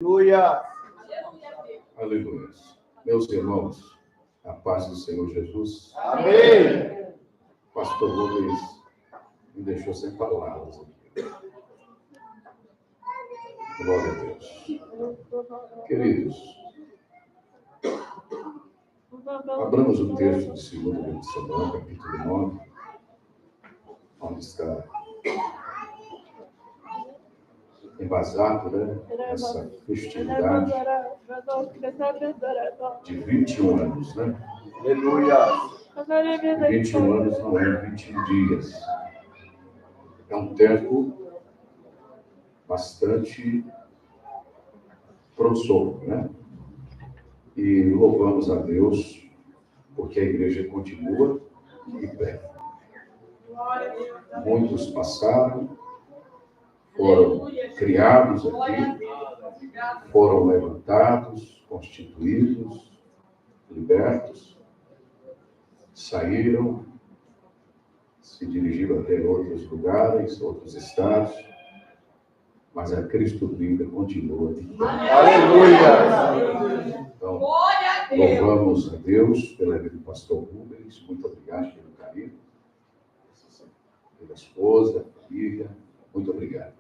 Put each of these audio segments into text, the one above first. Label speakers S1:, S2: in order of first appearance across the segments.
S1: Aleluia.
S2: Aleluia. Meus irmãos, a paz do Senhor Jesus.
S1: Amém.
S2: Pastor Rubens me deixou sem palavras aqui. Glória a Deus. Queridos, abramos o texto de 2 livro de Samuel, capítulo 9, onde está embasado, essa festividade de 21 anos,
S1: Aleluia.
S2: 21 anos não é 21 dias. É um tempo bastante promissor, E louvamos a Deus porque a igreja continua de pé. Muitos passaram, foram criados aqui, foram levantados, constituídos, libertos, saíram, se dirigiram até outros lugares, outros estados, mas a Cristo viva continua de pé.
S1: Aleluia!
S2: Então, louvamos a Deus pela vida do pastor Rubens, muito obrigado pelo carinho, pela esposa, família, muito obrigado.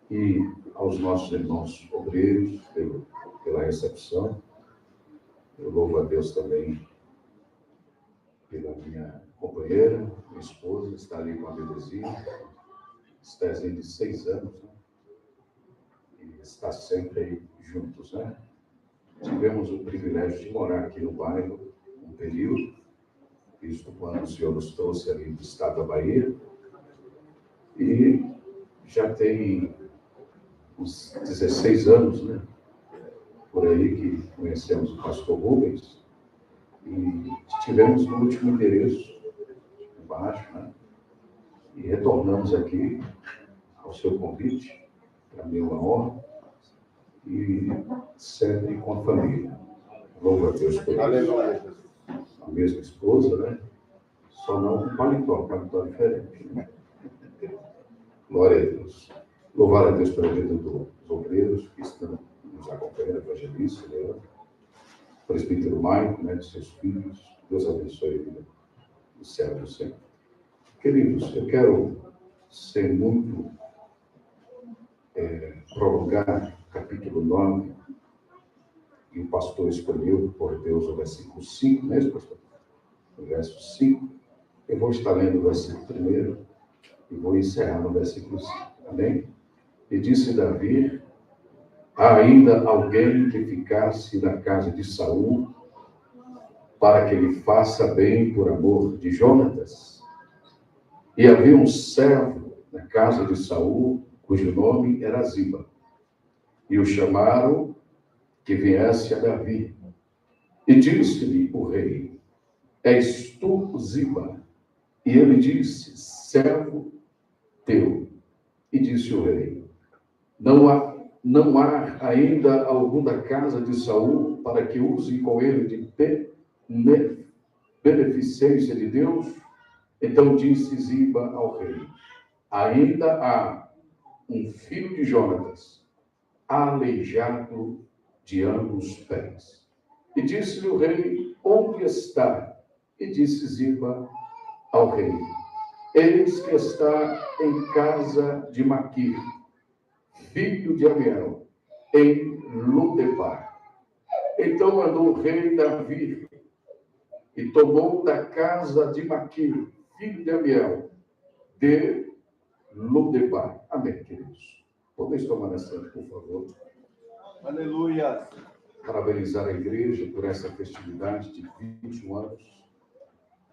S2: E aos nossos irmãos obreiros pela recepção. Eu louvo a Deus também pela minha companheira, minha esposa, está ali com a bebezinha, Estezinha de 6 anos, e está sempre aí juntos, Tivemos o privilégio de morar aqui no bairro um período, visto quando o Senhor nos trouxe ali do estado da Bahia, e já tem uns 16 anos, por aí que conhecemos o pastor Rubens, e tivemos no último endereço, embaixo, e retornamos aqui ao seu convite, para mim uma honra, e sempre com a família. Louvo a Deus por isso. A mesma esposa, só não um paletó diferente. Glória a Deus. Louvar a Deus pela vida dos obreiros que estão nos acompanhando, evangelista, Leandro, presbítero Maico, de seus filhos. Deus abençoe a vida do céu e do Senhor. Queridos, eu quero ser muito prolongar o capítulo 9, e o pastor escolheu por Deus o versículo 5, mesmo, pastor? O verso 5. Eu vou estar lendo o versículo 1 e vou encerrar no versículo 5. Amém? E disse Davi: há ainda alguém que ficasse na casa de Saul para que ele faça bem por amor de Jonatas? E havia um servo na casa de Saul, cujo nome era Ziba. E o chamaram que viesse a Davi. E disse-lhe o rei: és tu, Ziba? E ele disse: servo teu. E disse o rei: não há ainda algum da casa de Saul para que use com ele de beneficência de Deus? Então disse Ziba ao rei: ainda há um filho de Jonatas, aleijado de ambos os pés. E disse-lhe o rei: onde está? E disse Ziba ao rei: eis que está em casa de Maquir, filho de Amiel, em Lodebar. Então mandou o rei Davi e tomou da casa de Maquir, filho de Amiel, de Lodebar. Amém, queridos. Podeis tomar assento, por favor.
S1: Aleluia.
S2: Parabenizar a igreja por essa festividade de 21 anos.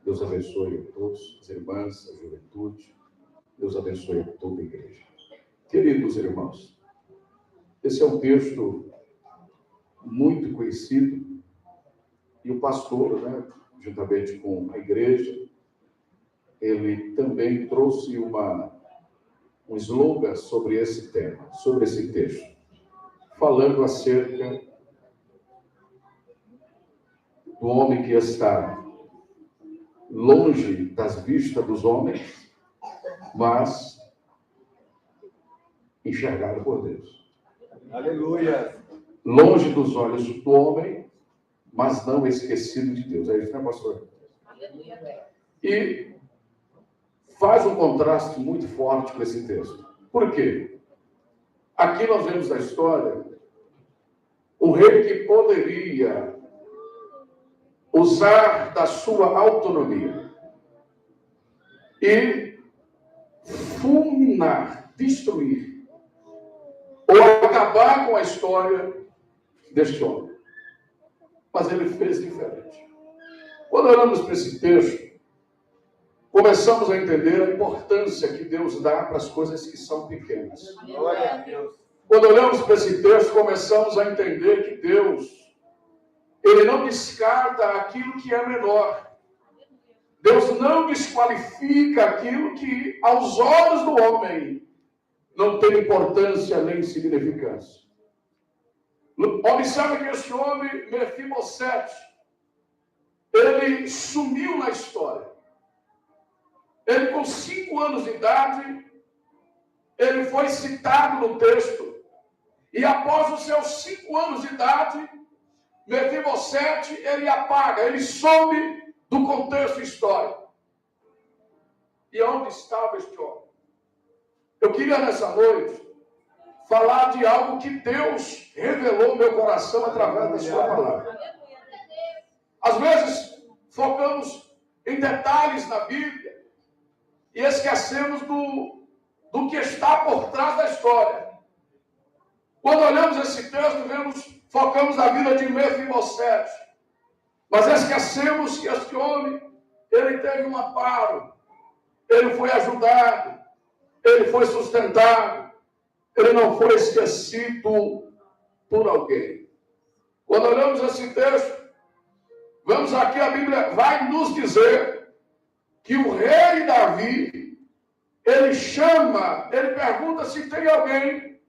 S2: Deus abençoe a todos, as irmãs, a juventude. Deus abençoe a toda a igreja. Queridos irmãos, esse é um texto muito conhecido e o pastor, juntamente com a igreja, ele também trouxe um slogan sobre esse tema, sobre esse texto, falando acerca do homem que está longe das vistas dos homens, mas enxergado por Deus.
S1: Aleluia.
S2: longe dos olhos do homem, mas não esquecido de Deus. É isso, né, pastor? E faz um contraste muito forte com esse texto. Por quê? Aqui nós vemos na história um rei que poderia usar da sua autonomia e fulminar, destruir, ou acabar com a história deste homem. Mas ele fez diferente. Quando olhamos para esse texto, começamos a entender a importância que Deus dá para as coisas que são pequenas.
S1: Glória a Deus.
S2: Quando olhamos para esse texto, começamos a entender que Deus, Ele não descarta aquilo que é menor. Deus não desqualifica aquilo que, aos olhos do homem, não tem importância nem significância. Observe que esse homem, Mefibosete, ele sumiu na história. Ele, com 5 anos de idade, ele foi citado no texto. E após os seus 5 anos de idade, Mefibosete, ele apaga, ele some do contexto histórico. E onde estava este homem? Eu queria, nessa noite, falar de algo que Deus revelou no meu coração através da sua palavra. Às vezes, focamos em detalhes na Bíblia e esquecemos do que está por trás da história. Quando olhamos esse texto, focamos na vida de Mefibosete, mas esquecemos que este homem, ele teve um amparo, ele foi ajudado, ele foi sustentado, ele não foi esquecido por alguém. Quando olhamos esse texto, vamos aqui, a Bíblia vai nos dizer que o rei Davi, ele pergunta se tem alguém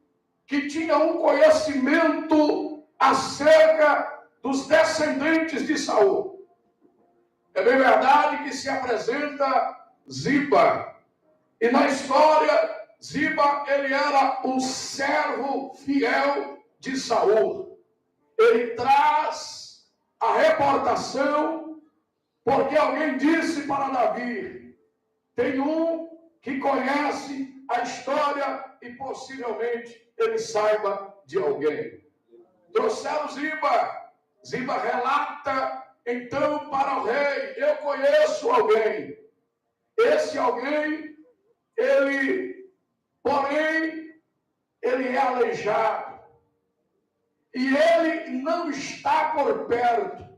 S2: que tinha um conhecimento acerca dos descendentes de Saul. É bem verdade que se apresenta Ziba. E na história, Ziba, ele era um servo fiel de Saul. Ele traz a reportação porque alguém disse para Davi: tem um que conhece a história e possivelmente ele saiba de alguém. Trouxeram Ziba. Ziba relata então para o rei: eu conheço alguém. Esse alguém, porém, ele é aleijado. E ele não está por perto.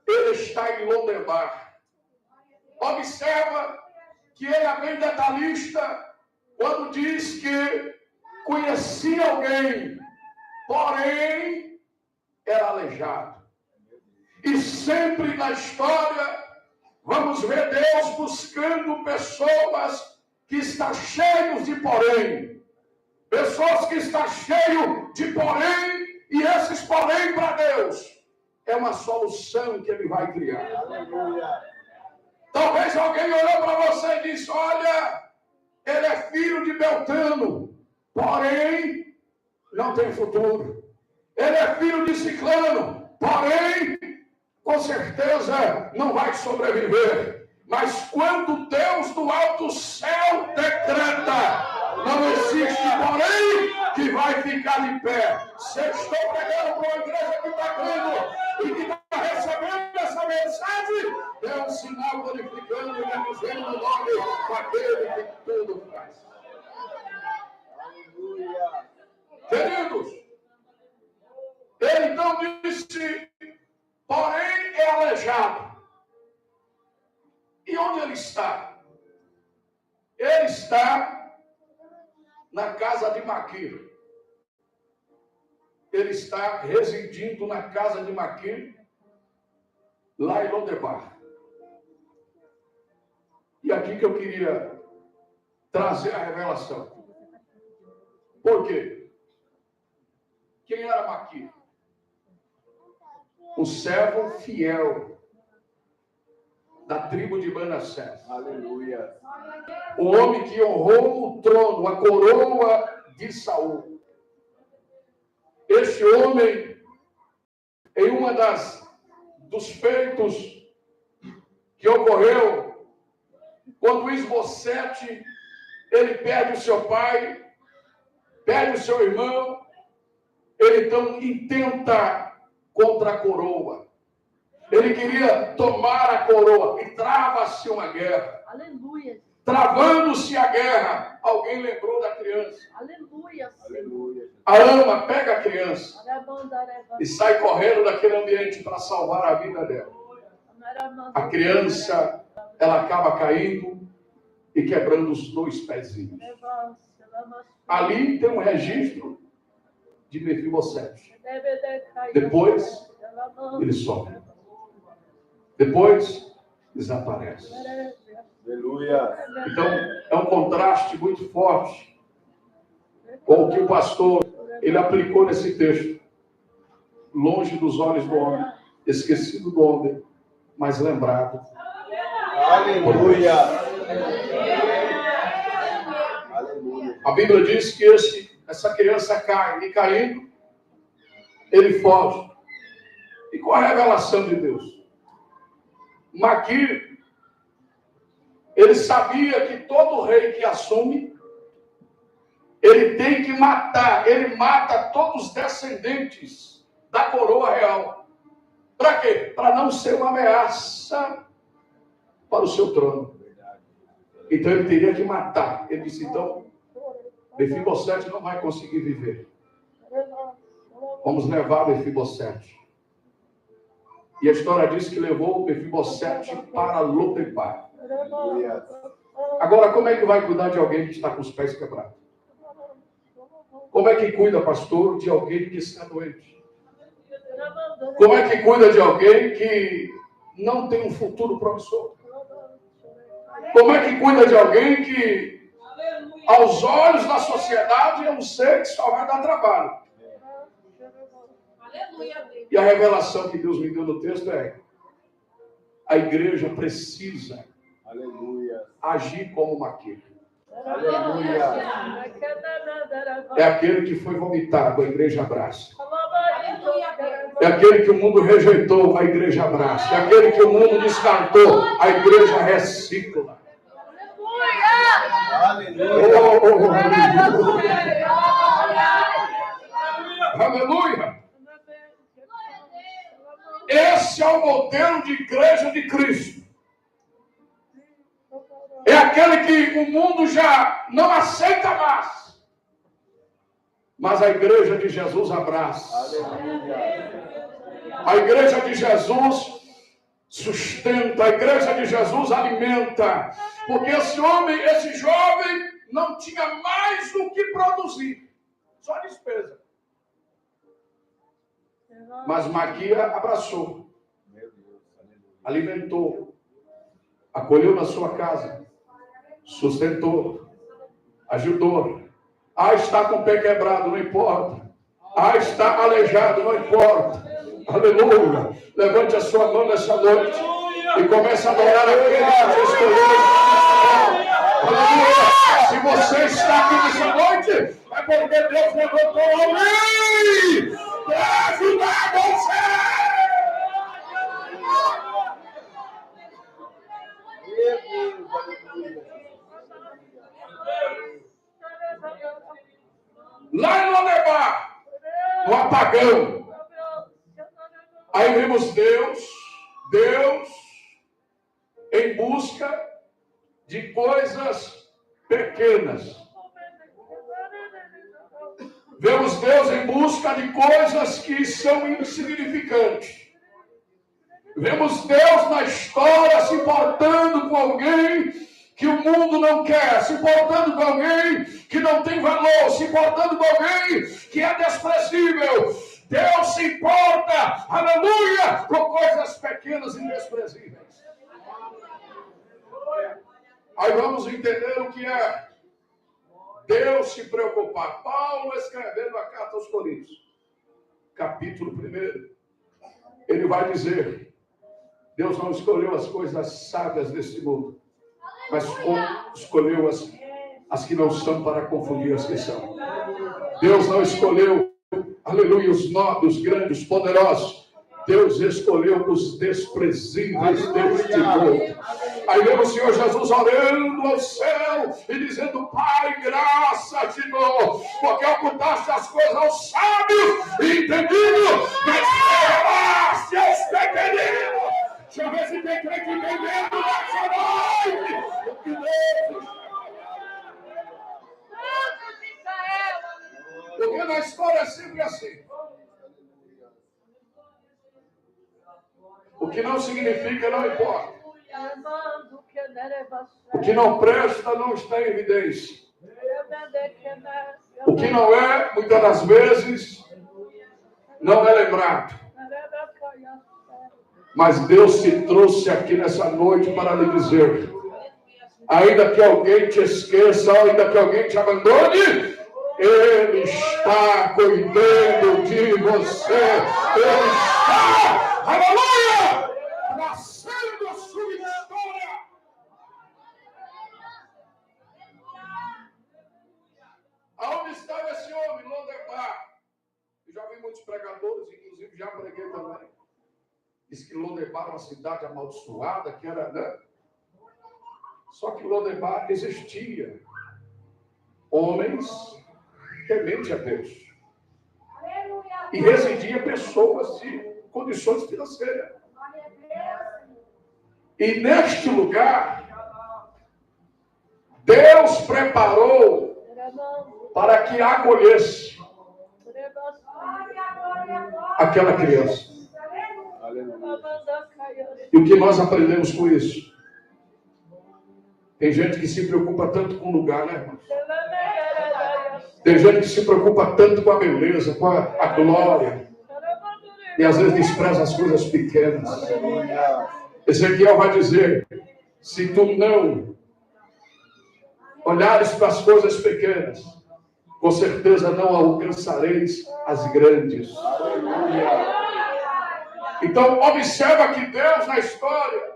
S2: Ele está em Lodebar. Observa que ele é bem detalhista quando diz que conhecia alguém, porém era aleijado. E sempre na história vamos ver Deus buscando pessoas que estão cheios de porém. Pessoas que estão cheios de porém, e esses porém para Deus é uma solução que Ele vai criar.
S1: Aleluia.
S2: Talvez alguém olhou para você e disse: olha, ele é filho de Beltrano, porém não tem futuro. Ele é filho de Ciclano, porém com certeza não vai sobreviver. Mas quando Deus do alto céu decreta, não existe porém que vai ficar de pé. Se eu estou pregando para uma igreja que está crendo e que está recebendo essa mensagem, é um sinal glorificando e bendizendo o nome daquele que tudo faz.
S1: Aleluia.
S2: Queridos, ele então disse: porém é aleijado. E onde ele está? Ele está na casa de Maquir. Ele está residindo na casa de Maquir, lá em Lodebar. E aqui que eu queria trazer a revelação. Por quê? Quem era Maquir? O servo fiel da tribo de Manassés.
S1: Aleluia.
S2: O homem que honrou o trono, a coroa de Saul. Este homem, em uma dos feitos que ocorreu, quando Isbosete, ele perde o seu pai, perde o seu irmão, ele então intenta contra a coroa. Ele queria tomar a coroa e trava-se uma guerra.
S3: Aleluia.
S2: Travando-se a guerra, alguém lembrou da criança.
S3: Aleluia.
S1: Aleluia.
S2: A ama pega a criança e sai correndo daquele ambiente para salvar a vida dela. A criança, ela acaba caindo e quebrando os 2 pezinhos. Ali tem um registro de Mefibosete. Depois, ele some. Depois, desaparece.
S1: Aleluia.
S2: Então, é um contraste muito forte com o que o pastor ele aplicou nesse texto. Longe dos olhos do homem, esquecido do homem, mas lembrado.
S1: Aleluia. Aleluia.
S2: A Bíblia diz que essa criança cai, e caindo, ele foge. E com a revelação de Deus? Maquir, ele sabia que todo rei que assume, ele tem que matar, ele mata todos os descendentes da coroa real. Para quê? Para não ser uma ameaça para o seu trono. Então ele teria que matar. Ele disse, então, Mefibosete não vai conseguir viver. Vamos levar Mefibosete. E a história diz que levou Mefibosete para Lodebar.
S1: Aleluia.
S2: Agora, como é que vai cuidar de alguém que está com os pés quebrados? Como é que cuida, pastor, de alguém que está doente? Como é que cuida de alguém que não tem um futuro promissor? Como é que cuida de alguém que, aos olhos da sociedade, é um ser que só vai dar trabalho? E a revelação que Deus me deu no texto é: a igreja precisa
S1: Aleluia.
S2: agir como Maquir.
S1: Aleluia.
S2: É aquele que foi vomitado, a igreja abraça. É aquele que o mundo rejeitou, a igreja abraça. É aquele que o mundo descartou, a igreja recicla.
S1: Aleluia.
S2: Aleluia! Esse é o modelo de igreja de Cristo. É aquele que o mundo já não aceita mais. Mas a igreja de Jesus abraça. A igreja de Jesus sustenta. A igreja de Jesus alimenta. Porque esse homem, esse jovem, não tinha mais do que produzir. Só despesa. Mas Maquia abraçou. Alimentou. Acolheu na sua casa. Sustentou. Ajudou. Está com o pé quebrado, não importa. Está aleijado, não importa. Aleluia. Levante a sua mão nessa noite e comece a adorar aquele que te escolheu. Aleluia. Se você está aqui nessa noite, é porque Deus levantou alguém para ajudar você. Lá em Lodebar, no apagão, aí vimos Deus em busca de coisas pequenas. Vemos Deus em busca de coisas que são insignificantes. Vemos Deus na história se importando com alguém que o mundo não quer, se importando com alguém que não tem valor, se importando com alguém que é desprezível. Deus se importa, aleluia, com coisas pequenas e desprezíveis. Aí vamos entender o que é Deus se preocupar. Paulo escrevendo a carta aos Coríntios, capítulo 1, ele vai dizer: Deus não escolheu as coisas sábias deste mundo, mas escolheu as que não são para confundir as que são. Deus não escolheu aleluia, os nobres, os grandes, poderosos. Deus escolheu os desprezíveis deste mundo. Aí vemos o Senhor Jesus orando ao céu e dizendo: Pai, graça-te, porque ocultaste as coisas aos sábios e entendidos, mas revelaste aos pequeninos. Deixa eu ver se tem crente entendendo nessa noite. Porque na história é sempre assim. O que não significa não importa. O que não presta não está em evidência. O que não é, muitas das vezes, não é lembrado. Mas Deus te trouxe aqui nessa noite para lhe dizer: ainda que alguém te esqueça, ainda que alguém te abandone, Ele está cuidando de você. Ele está, aleluia, nascendo a sua história. Aonde estava esse homem, Lodebar? Eu já vi muitos pregadores, inclusive já preguei também. Diz que Lodebar era uma cidade amaldiçoada, que era, né? Só que Lodebar existia homens temente a Deus. E residia pessoas de condições financeiras. E neste lugar, Deus preparou para que acolhesse aquela criança. E o que nós aprendemos com isso? Tem gente que se preocupa tanto com o lugar, né, irmãos? Tem gente que se preocupa tanto com a beleza, com a glória. E às vezes despreza as coisas pequenas. Ezequiel vai dizer: se tu não olhares para as coisas pequenas, com certeza não alcançareis as grandes. Então, observa que Deus na história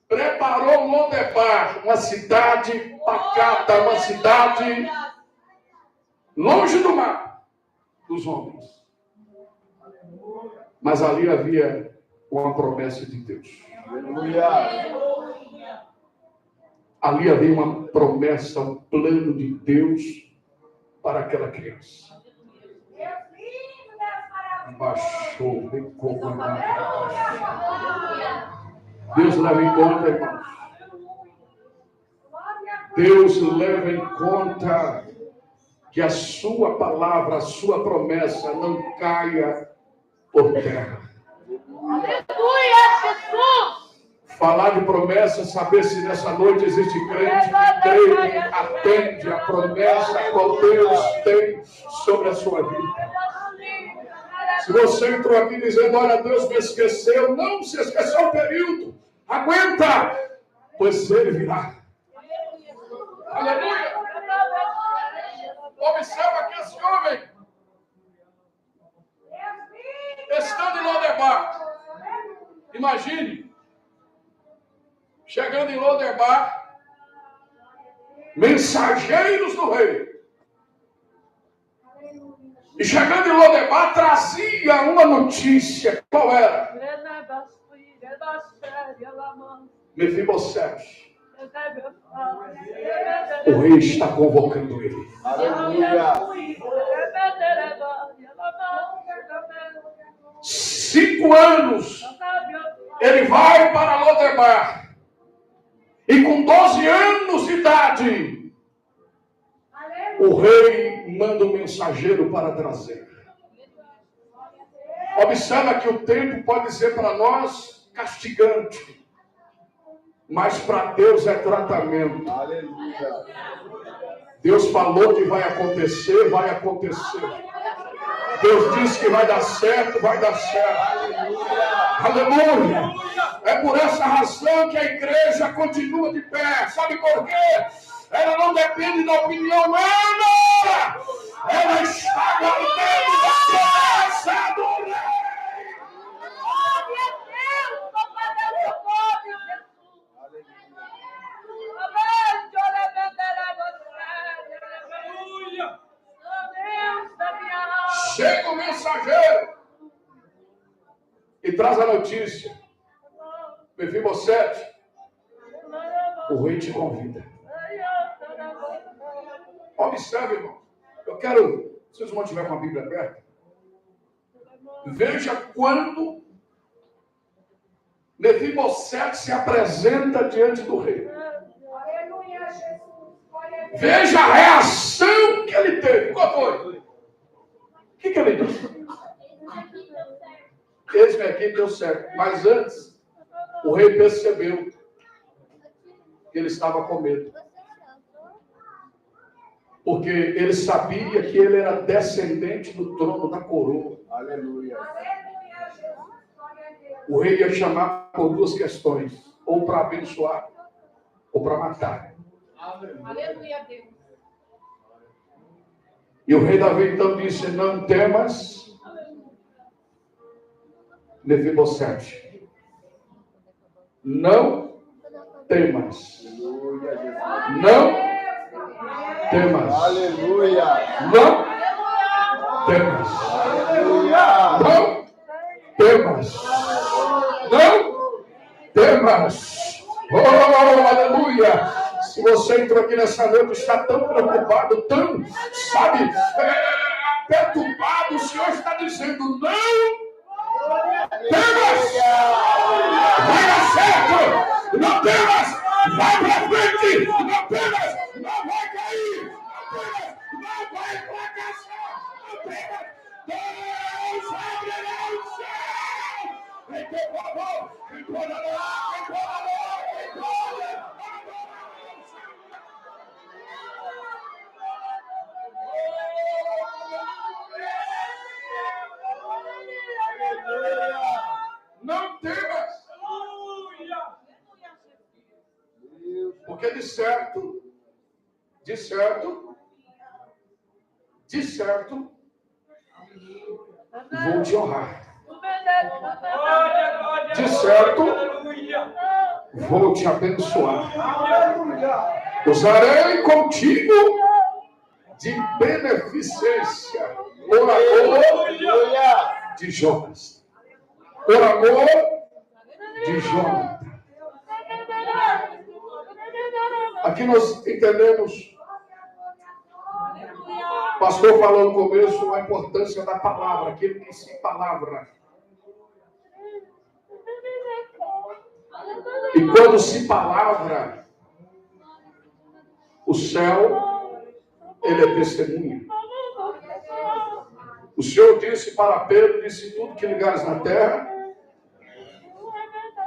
S2: preparou Lodebar, uma cidade pacata, uma cidade longe do mar, dos homens. Mas ali havia uma promessa de Deus. Ali havia uma promessa, um plano de Deus para aquela criança. Baixou, vem comandar. Deus leva em conta, irmãos. Deus leva em conta que a sua palavra, a sua promessa não caia por terra.
S3: Aleluia, Jesus!
S2: Falar de promessa, saber se nessa noite existe crente que crê, atende a promessa que Deus tem sobre a sua vida. Se você entrou aqui dizendo: olha, Deus me esqueceu, não se esqueceu o período. Aguenta, pois Ele virá. Aleluia. Observa que esse homem, estando em Lodebar, imagine, chegando em Lodebar, mensageiros do rei. E chegando em Lodebar, trazia uma notícia. Qual era? Mefibosete. O rei está convocando ele.
S1: Aleluia.
S2: 5 anos ele vai para Lodebar. E com 12 anos de idade, o rei manda um mensageiro para trazer. Observa que o tempo pode ser para nós castigante, mas para Deus é tratamento.
S1: Aleluia.
S2: Deus falou que vai acontecer, vai acontecer. Deus disse que vai dar certo, vai dar certo. Aleluia. É por essa razão que a igreja continua de pé. Sabe por quê? Ela não depende da opinião humana. Ela está guardando a promessa do rei.
S3: Glória a Deus, louvado é o teu nome, Jesus. Aleluia.
S2: chega o mensageiro e traz a notícia. Mefibosete, o rei te convida. Observe, irmão. Eu quero, se os irmãos tiverem uma Bíblia aberta, veja quando Mefibosete se apresenta diante do rei. Veja a reação que ele teve. Qual foi? O que ele disse? Eis-me aqui, deu certo. Mas antes, o rei percebeu que ele estava com medo. Porque ele sabia que ele era descendente do trono da coroa.
S1: Aleluia.
S2: O rei ia chamar por duas questões: ou para abençoar, ou para matar.
S3: Aleluia, Deus.
S2: E o rei Davi então disse: não temas, Mefibosete. Não temas. Não temas.
S1: Aleluia.
S2: Não temas.
S1: Aleluia.
S2: Não temas. Não temas. Oh, aleluia. Se você entrou aqui nessa noite, está tão preocupado, tão, sabe, perturbado, o Senhor está dizendo: não temas. Vai dar certo. Não temas. Vai para frente. Não temas. Não vai cair. Não temas. Não vai fracassar. Não temas. Deus abrirá o céu. Em teu favor. Em tua glória. Em tua glória. Em tua glória. Não temas. Porque de certo, vou te honrar. De certo, vou te abençoar. Usarei contigo de beneficência por amor de Jonas. Por amor de Jonas. Aqui nós entendemos, o pastor falou no começo, a importância da palavra, aquilo que se palavra. E quando se palavra, o céu, ele é testemunha. O Senhor disse para Pedro, disse: tudo que ligares na terra,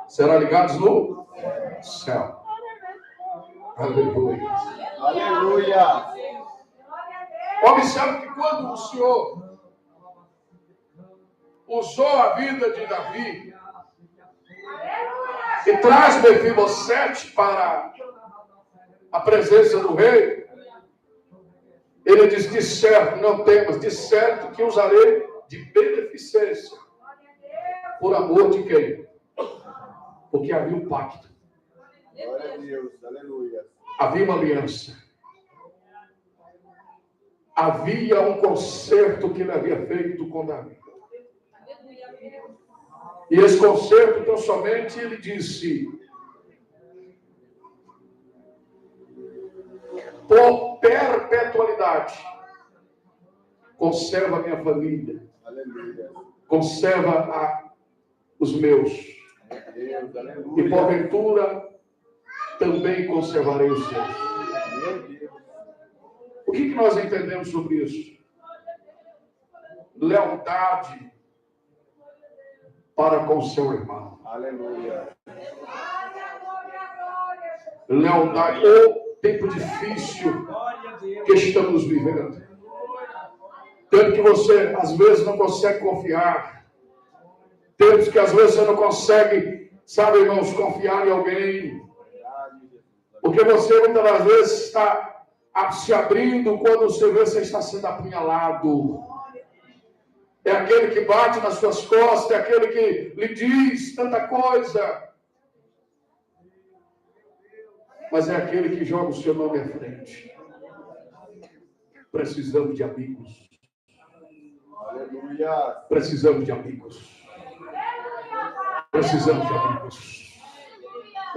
S2: será ligados no céu. Aleluia.
S1: Aleluia.
S2: Observe que quando o Senhor usou a vida de Davi e traz Mefibosete para a presença do rei, ele diz: de certo, não temas, de certo que usarei de beneficência. Por amor de quem? Porque havia um pacto.
S1: Glória a Deus. Aleluia.
S2: Havia uma aliança. Havia um concerto que ele havia feito com Davi. E esse concerto, então, somente ele disse: por perpetualidade, conserva a minha família.
S1: Aleluia.
S2: Conserva os meus.
S1: Deus,
S2: E
S1: aleluia.
S2: porventura também conservarei os seus.
S1: Meu Deus.
S2: O que nós entendemos sobre isso? Lealdade para com o seu irmão.
S1: Aleluia.
S2: Lealdade. O tempo difícil que estamos vivendo. Tempo que você, às vezes, não consegue confiar. Tempos que, às vezes, você não consegue, sabe, irmãos, confiar em alguém. Porque você, muitas das vezes, está se abrindo quando você vê que você está sendo apunhalado. É aquele que bate nas suas costas, é aquele que lhe diz tanta coisa. Mas é aquele que joga o seu nome à frente. Precisamos de amigos.
S1: Aleluia.
S2: Precisamos de amigos. Precisamos de amigos.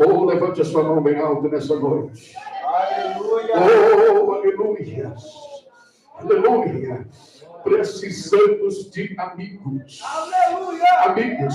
S2: Oh, levante a sua mão bem alto nessa noite.
S1: Aleluia.
S2: Oh, aleluia. Aleluia. Precisamos de amigos.
S1: Aleluia.
S2: Amigos.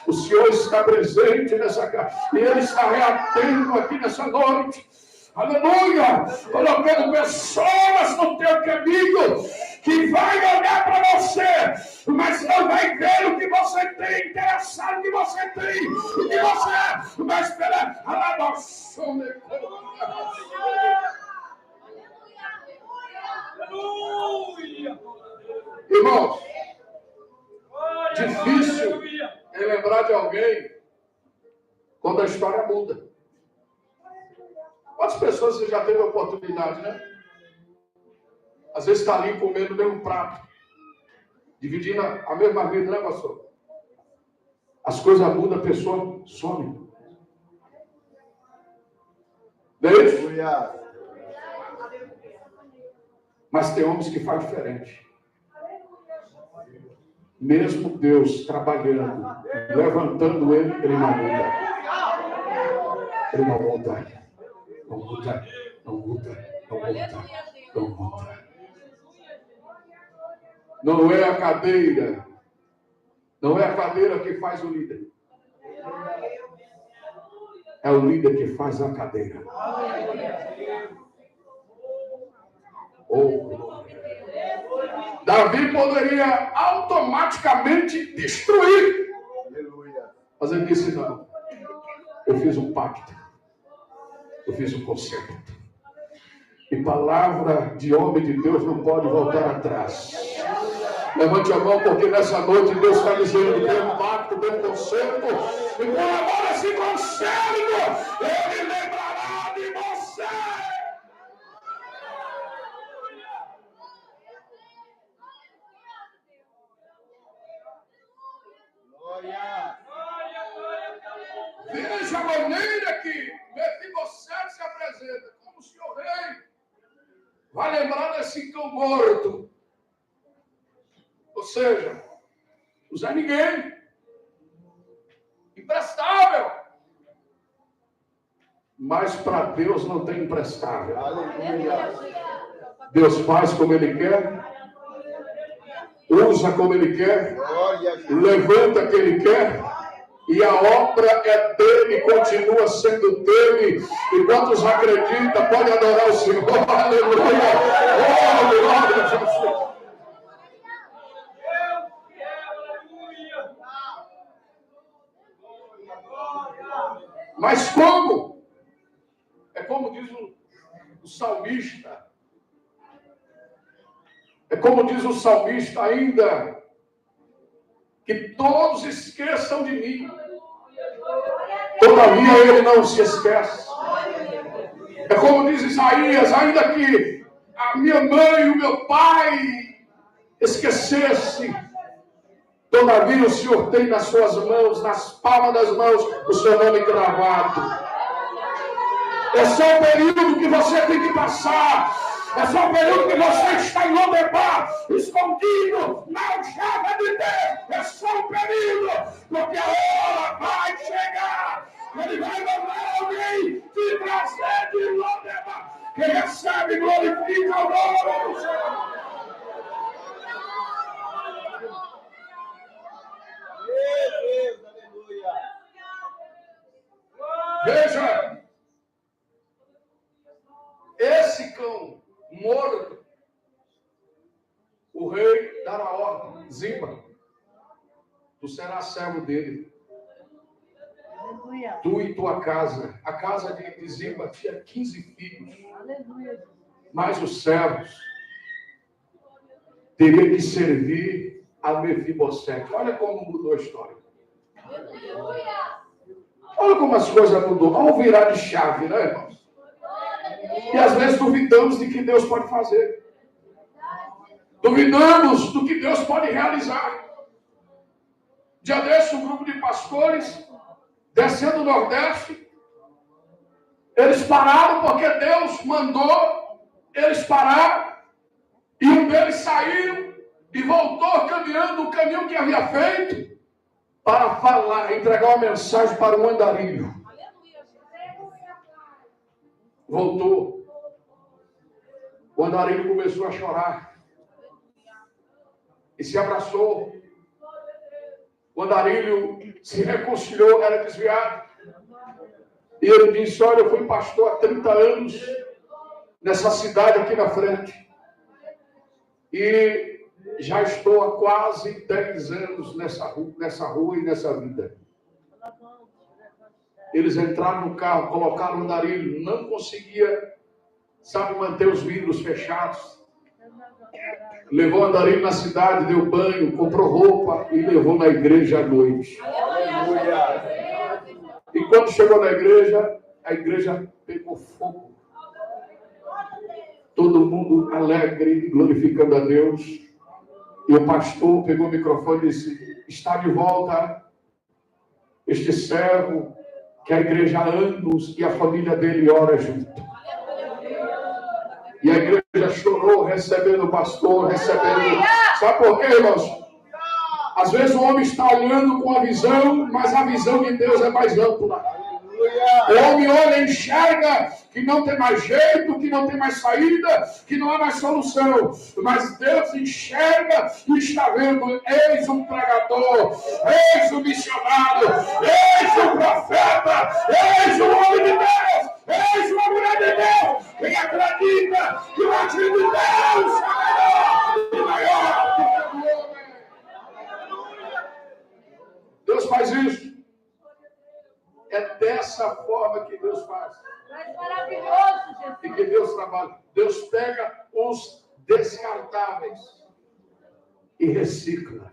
S2: O Senhor está presente nessa casa. E Ele está reatendo aqui nessa noite. Aleluia. Colocando pessoas no teu caminho que vai olhar para você, mas não vai ver o que você tem, interessado no que você tem, o que você é, mas pela alabação. Irmãos, difícil é lembrar de alguém quando a história muda. Quantas pessoas você já teve a oportunidade, né? Às vezes está ali comendo o mesmo prato, dividindo a mesma vida, né, pastor? As coisas mudam, a pessoa some. Não é isso?
S1: Aleluia.
S2: Mas tem homens que fazem diferente. Mesmo Deus trabalhando, levantando ele não muda. Ele não muda. Não muda. Não muda. Não muda. Não muda. Não é a cadeira. Não é a cadeira que faz o líder. É o líder que faz a cadeira. Oh, Davi poderia automaticamente destruir.
S1: Aleluia.
S2: Mas ele disse: não. Eu fiz um pacto. Eu fiz um concerto. E palavra de homem de Deus não pode voltar atrás. Levante a mão, porque nessa noite Deus está dizendo: tem um pacto, tem um concerto. E por amor a esse concerto, Ele lembrará de você.
S1: Glória.
S2: Veja a maneira que Mefibosete se apresenta como o senhor rei. Vai lembrar desse cão morto. Ou seja, não é ninguém. Imprestável. Mas para Deus não tem imprestável.
S1: Aleluia.
S2: Deus faz como Ele quer. Usa como Ele quer.
S1: Glória.
S2: Levanta quem Ele quer. E a obra é dele, continua sendo dele. E quantos acreditam, pode adorar o Senhor. Aleluia. Oh, glória a Jesus. Mas como? É como diz o salmista. É como diz o salmista ainda. Que todos esqueçam de mim. Todavia ele não se esquece. É como diz Isaías, ainda que a minha mãe e o meu pai esquecesse, todavia o Senhor tem nas suas mãos, nas palmas das mãos, o seu nome gravado. É só o período que você tem que passar. É só o período que você está em Lodebar, escondido na aljava de Deus. É só um período, porque a hora vai chegar. Ele vai mandar alguém te trazer de Lodebar. Quem recebe, glorifica o nome do Senhor.
S1: Deus, aleluia.
S2: Veja, esse cão morto, o rei dará a ordem: Ziba, tu serás servo dele.
S3: Aleluia.
S2: Tu e tua casa. A casa de Ziba tinha 15 filhos.
S3: Aleluia.
S2: Mas os servos teriam que servir a Mefibosete. Olha como mudou a história. Olha como as coisas mudou. Olha o virar de chave, né, irmãos? E às vezes duvidamos de que Deus pode fazer. Duvidamos do que Deus pode realizar. Dia desse, um grupo de pastores, descendo do Nordeste, eles pararam porque Deus mandou eles parar. E um deles saíram e voltou caminhando o caminho que havia feito para falar, entregar uma mensagem para um andarilho. Voltou. O andarilho começou a chorar e se abraçou. O andarilho se reconciliou, era desviado. E ele disse: olha, eu fui pastor há 30 anos nessa cidade aqui na frente. E já estou há quase 10 anos nessa rua e nessa vida. Eles entraram no carro, colocaram o andarilho, não conseguia, manter os vidros fechados. Levou o andarilho na cidade, deu banho, comprou roupa e levou na igreja à noite.
S1: Aleluia.
S2: E quando chegou na igreja, a igreja pegou fogo. Todo mundo alegre, glorificando a Deus. E o pastor pegou o microfone e disse: está de volta este servo que a igreja há anos e a família dele ora junto. E a igreja chorou recebendo o pastor, recebendo. Sabe por quê, irmãos? Às vezes o homem está olhando com a visão, mas a visão de Deus é mais ampla. O homem olha e enxerga que não tem mais jeito, que não tem mais saída, que não há mais solução. Mas Deus enxerga e está vendo: eis um pregador, eis um missionário, eis um profeta, eis um homem de Deus, eis uma mulher de Deus. Quem acredita que o agir de Deus é maior que o homem. Deus faz isso. É dessa forma que Deus faz.
S3: Mas maravilhoso, Jesus.
S2: E que Deus trabalha. Deus pega os descartáveis e recicla.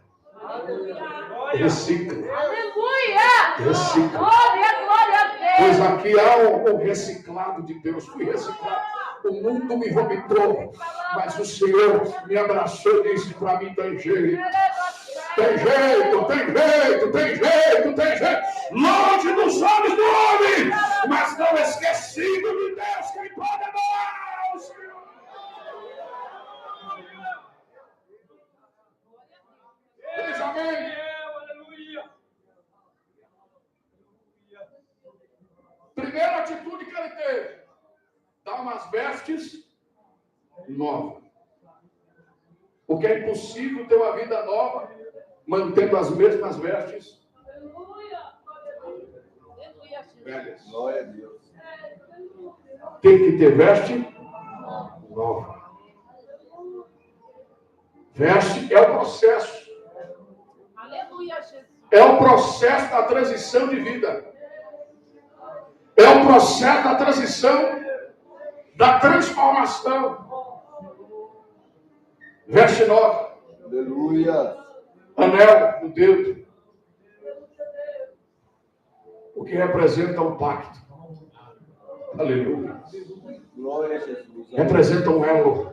S2: Recicla.
S3: Aleluia!
S2: Recicla.
S3: Glória a Deus!
S2: Pois aqui há um reciclado de Deus. Fui reciclado. O mundo me vomitou, mas o Senhor me abraçou e disse: para mim tem jeito. Tem jeito, tem jeito, tem jeito, tem jeito. Longe dos olhos do homem, mas não esquecido de Deus. Quem pode adorar o Senhor? Diz amém. Primeira atitude que ele teve: dar umas vestes novas. Porque é impossível ter uma vida nova mantendo as mesmas vestes velhas.
S1: Glória a Deus.
S2: Tem que ter veste nova. Veste é o processo.
S3: Aleluia, Jesus.
S2: É o processo da transição de vida. É o processo da transição, da transformação. Veste nova.
S1: Aleluia.
S2: Anel no dedo. O que representa um pacto. Aleluia.
S1: Glória a Jesus.
S2: Representa um elo.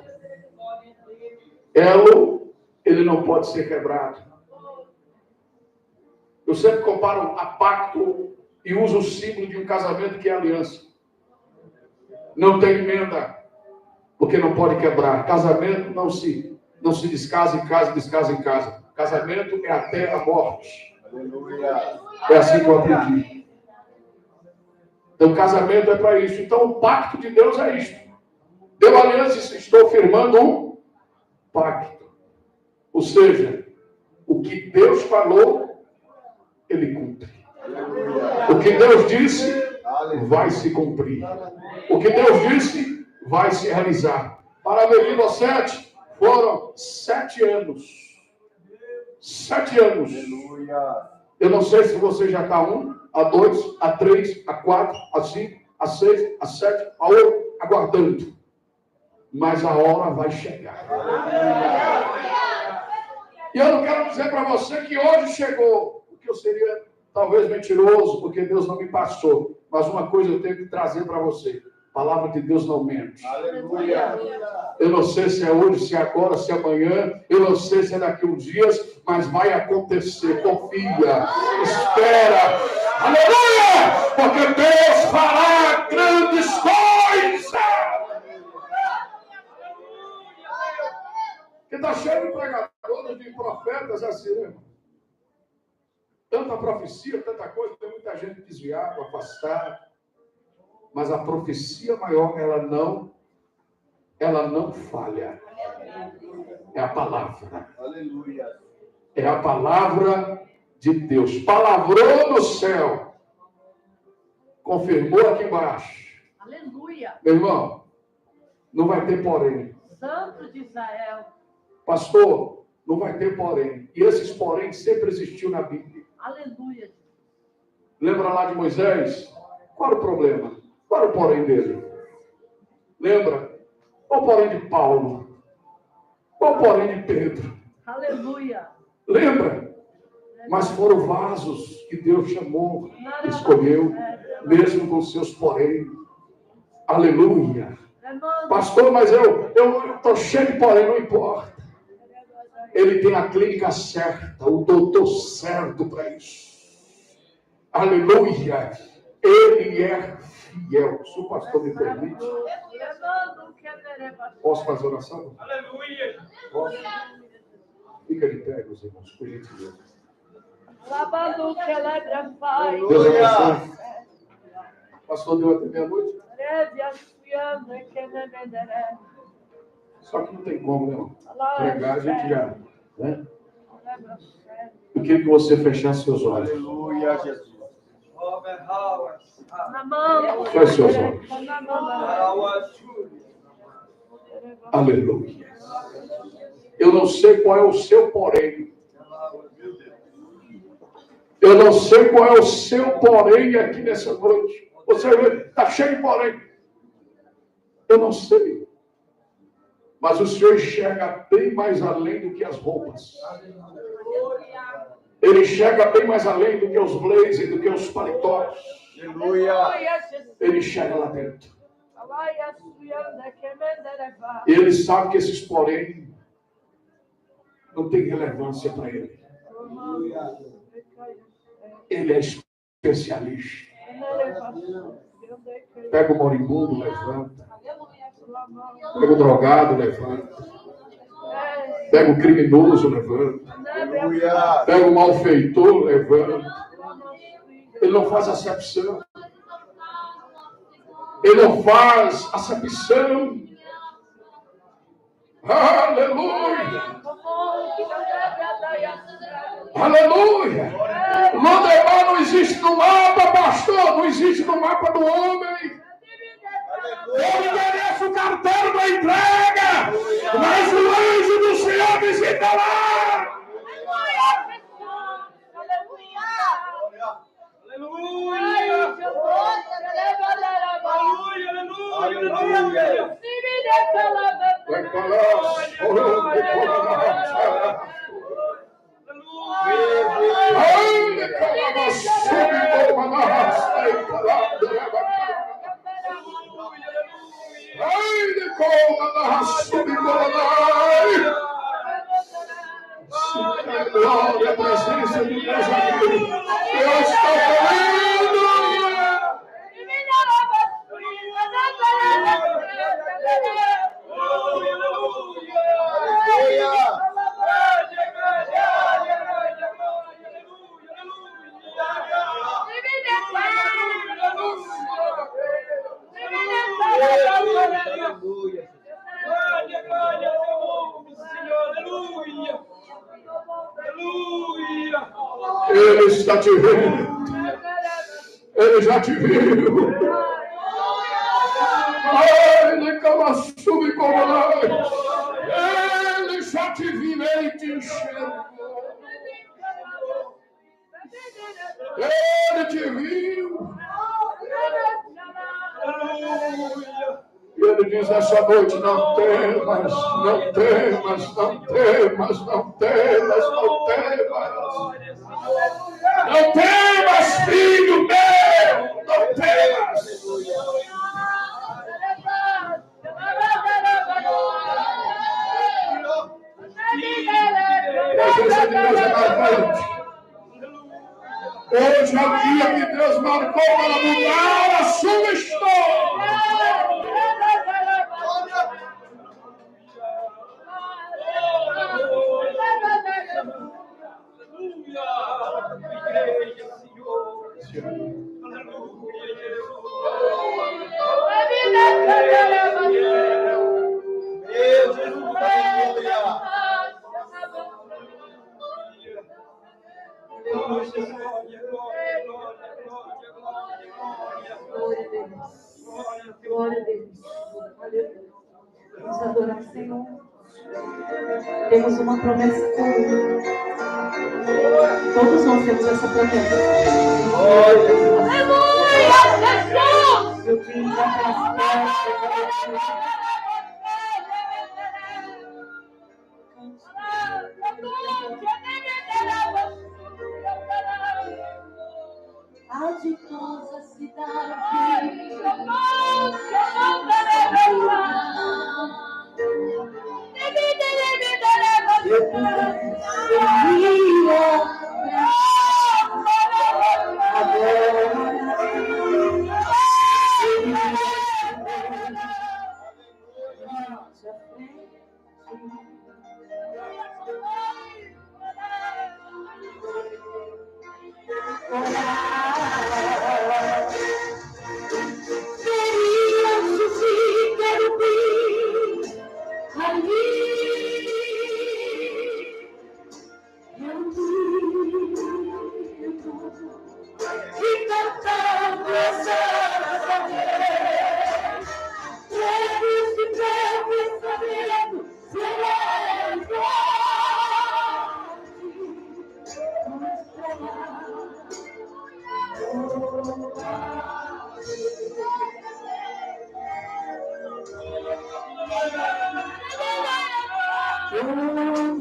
S2: Elo, ele não pode ser quebrado. Eu sempre comparo a pacto e uso o símbolo de um casamento, que é a aliança. Não tem emenda, porque não pode quebrar. Casamento não se descasa em casa, descasa em casa. Casamento é até a morte.
S1: Aleluia.
S2: É assim que eu aprendi. Então, casamento é para isso. Então, o pacto de Deus é isto. Deu aliança e estou firmando um pacto. Ou seja, o que Deus falou, Ele cumpre.
S1: Aleluia.
S2: O que Deus disse,
S1: Aleluia.
S2: vai se cumprir. O que Deus disse, vai se realizar. Para Mefibosete, foram 7 anos. 7 anos.
S1: Aleluia.
S2: Eu não sei se você já está a 1, a 2, a 3, a 4, a 5, a 6, a 7, a 8, aguardando. Mas a hora vai chegar. E eu não quero dizer para você que hoje chegou, porque eu seria talvez mentiroso, porque Deus não me passou. Mas uma coisa eu tenho que trazer para você: a palavra de Deus não mente.
S1: Aleluia.
S2: Eu não sei se é hoje, se é agora, se é amanhã. Eu não sei se é daqui a uns dias, mas vai acontecer. Confia, espera. Aleluia! Porque Deus fará grandes coisas. Porque está cheio de pregadores, de profetas assim, né? Tanta profecia, tanta coisa, tem muita gente desviada, afastada. Mas a profecia maior, ela não falha. É a palavra.
S1: Aleluia.
S2: É a palavra de Deus. Palavrou no céu. Confirmou aqui embaixo.
S3: Aleluia.
S2: Meu irmão, não vai ter porém.
S3: Santo de Israel.
S2: Pastor, não vai ter porém. E esses porém sempre existiu na Bíblia.
S3: Aleluia.
S2: Lembra lá de Moisés? Qual era o problema? Qual era o porém dele? Lembra? Qual o porém de Paulo? Qual o porém de Pedro?
S3: Aleluia.
S2: Lembra? Mas foram vasos que Deus chamou, escolheu, mesmo com seus porém. Aleluia. Pastor, mas eu estou cheio de porém, não importa. Ele tem a clínica certa, o doutor certo para isso. Aleluia. Ele é fiel. Se o pastor me permite, posso fazer oração?
S4: Aleluia.
S2: Posso? Fica de pé, meus irmãos, por gentileza. Deus abençoe. Pastor, deu até meia-noite? Só que não tem como, né, irmão? Pregar, a gente já, né? Eu queria que você fechasse seus olhos.
S1: Aleluia, Jesus.
S2: Feche seus olhos. Aleluia. Eu não sei qual é o seu porém. Eu não sei qual é o seu porém aqui nessa noite. Você está cheio de porém. Eu não sei. Mas o Senhor enxerga bem mais além do que as roupas. Ele enxerga bem mais além do que os blazers, do que os paletós.
S1: Aleluia.
S2: Ele enxerga lá dentro. E ele sabe que esses porém não tem relevância para ele. Ele é especialista. Pega o moribundo, levanta. Pega o drogado, levanta. Pega o criminoso, levanta.
S1: Aleluia.
S2: Pega o malfeitor, levanta. Ele não faz acepção. Ele não faz acepção. Aleluia. Aleluia. Lodebar não existe no mapa, pastor. Não existe no mapa do homem. Ele merece o carteiro da entrega. Mas o anjo do Senhor visita lá. Glória, a presença de Deus aqui. Eu estou falando. Ele está te vendo. Ele já te viu. Ele sube como nós. Ele já te viu, ele te enxergou. Ele te viu. E ele diz essa noite: não temas, não temas, não temas, não temas, não temas. Não temas, filho meu, não temas. Presença de Deus é marcante. Hoje é o dia que Deus marcou para mudar a sua história.
S3: Glória a Deus. Aleluia. Vamos adorar, Senhor. Temos uma promessa comum. Todos nós temos essa promessa. Aleluia! Jesus! Eu te encontro as portas. Aditosa cidade,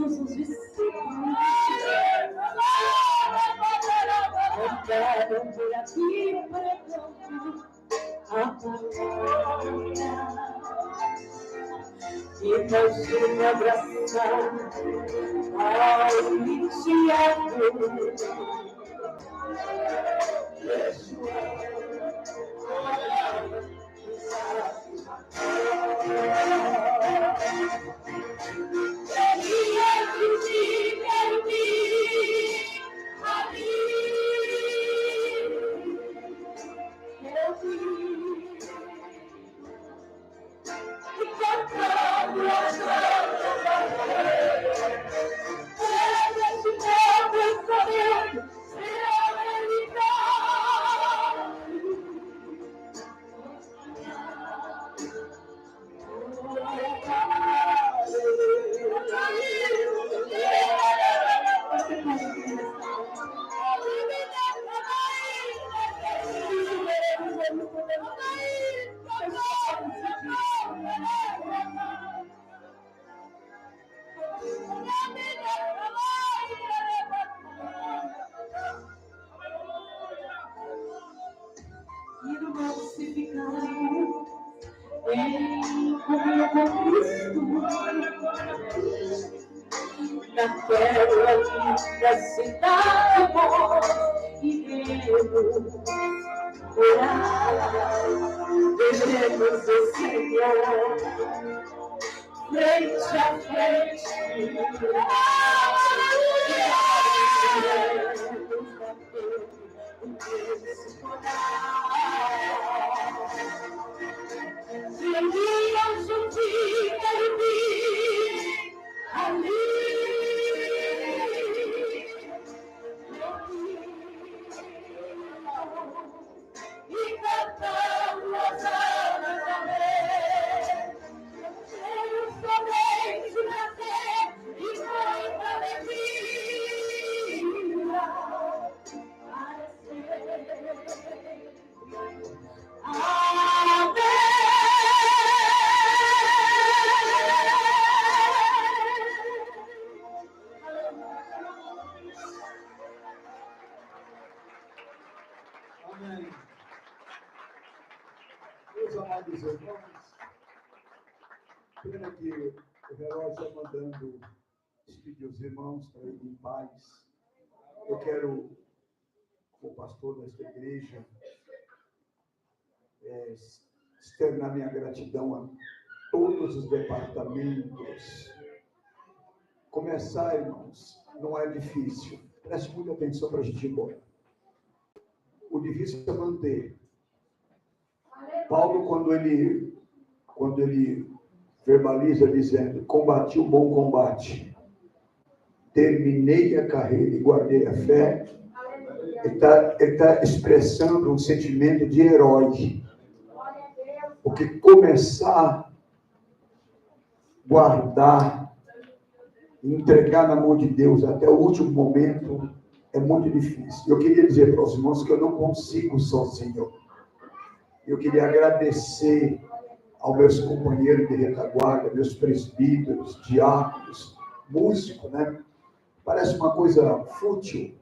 S3: todos os discípulos andaram por aqui pregando a palavra e nós nos abraçamos ao Tiago. Naquela linda cidade boa, iremos orar, veremos o Senhor frente a frente. Viviam juntinhos ali. E cantando as alas da lei, eu somente nascer e muita alegria para ser.
S1: Amém. Meus amados irmãos, pena que o relógio está mandando despedir os irmãos para ir em paz. Eu quero, como pastor desta igreja, externar minha gratidão a todos os departamentos. Começar, irmãos, não é difícil. Preste muita atenção para a gente ir embora. O difícil é manter. Paulo, quando ele verbaliza dizendo, combati o bom combate, terminei a carreira e guardei a fé, ele está expressando um sentimento de herói. Porque começar, guardar, entregar na mão de Deus até o último momento é muito difícil. Eu queria dizer para os irmãos que eu não consigo sozinho. Eu queria agradecer aos meus companheiros de retaguarda, meus presbíteros, diáconos, músicos, né? Parece uma coisa fútil,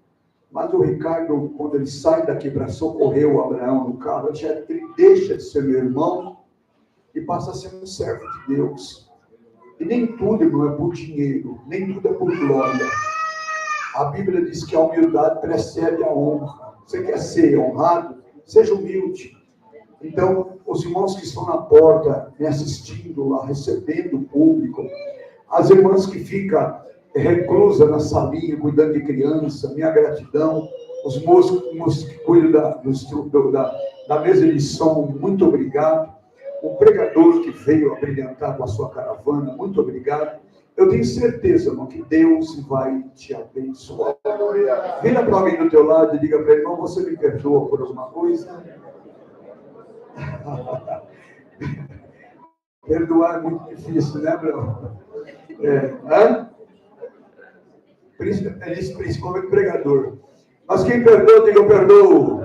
S1: mas o Ricardo, quando ele sai daqui para socorrer o Abraão no carro, ele deixa de ser meu irmão e passa a ser um servo de Deus. E nem tudo, irmão, é por dinheiro, nem tudo é por glória. A Bíblia diz que a humildade precede a honra. Você quer ser honrado? Seja humilde. Então, os irmãos que estão na porta, me assistindo lá, recebendo o público, as irmãs que ficam reclusas na salinha, cuidando de criança, minha gratidão, os moços que cuidam da mesa de som, muito obrigado. O pregador que veio a brilhantar com a sua caravana, muito obrigado. Eu tenho certeza, irmão, que Deus vai te abençoar. Vira para alguém do teu lado e diga para ele, irmão, você me perdoa por alguma coisa? Perdoar é muito difícil, né, Bruno? Principalmente o pregador. Mas quem perdoa, diga eu perdoo.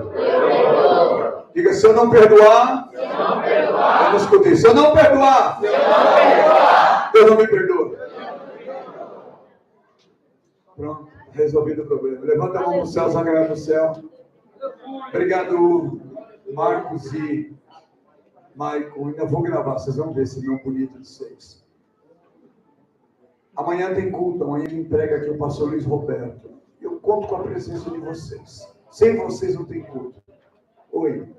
S1: Diga, se eu não perdoar, eu não escutei. Se eu não perdoar, eu não me perdoo. Pronto, resolvido o problema. Levanta a mão no céu, sagrado no céu. Obrigado, Marcos e Maicon. Ainda vou gravar, vocês vão ver esse meu bonito de vocês. Amanhã tem culto, amanhã quem prega aqui é o pastor Luiz Roberto. Eu conto com a presença de vocês. Sem vocês não tem culto. Oi.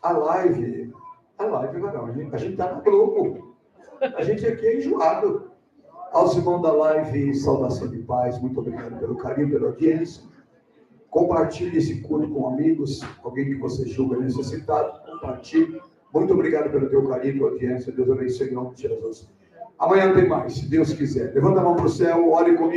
S1: A live, não, a gente está no Globo. A gente aqui é enjoado. Aos irmãos da live, saudação de paz, muito obrigado pelo carinho, pela audiência. Compartilhe esse culto com amigos, alguém que você julga necessitado, compartilhe. Muito obrigado pelo teu carinho, pela audiência. Deus abençoe em nome de Jesus. Amanhã tem mais, se Deus quiser. Levanta a mão para o céu, ore comigo.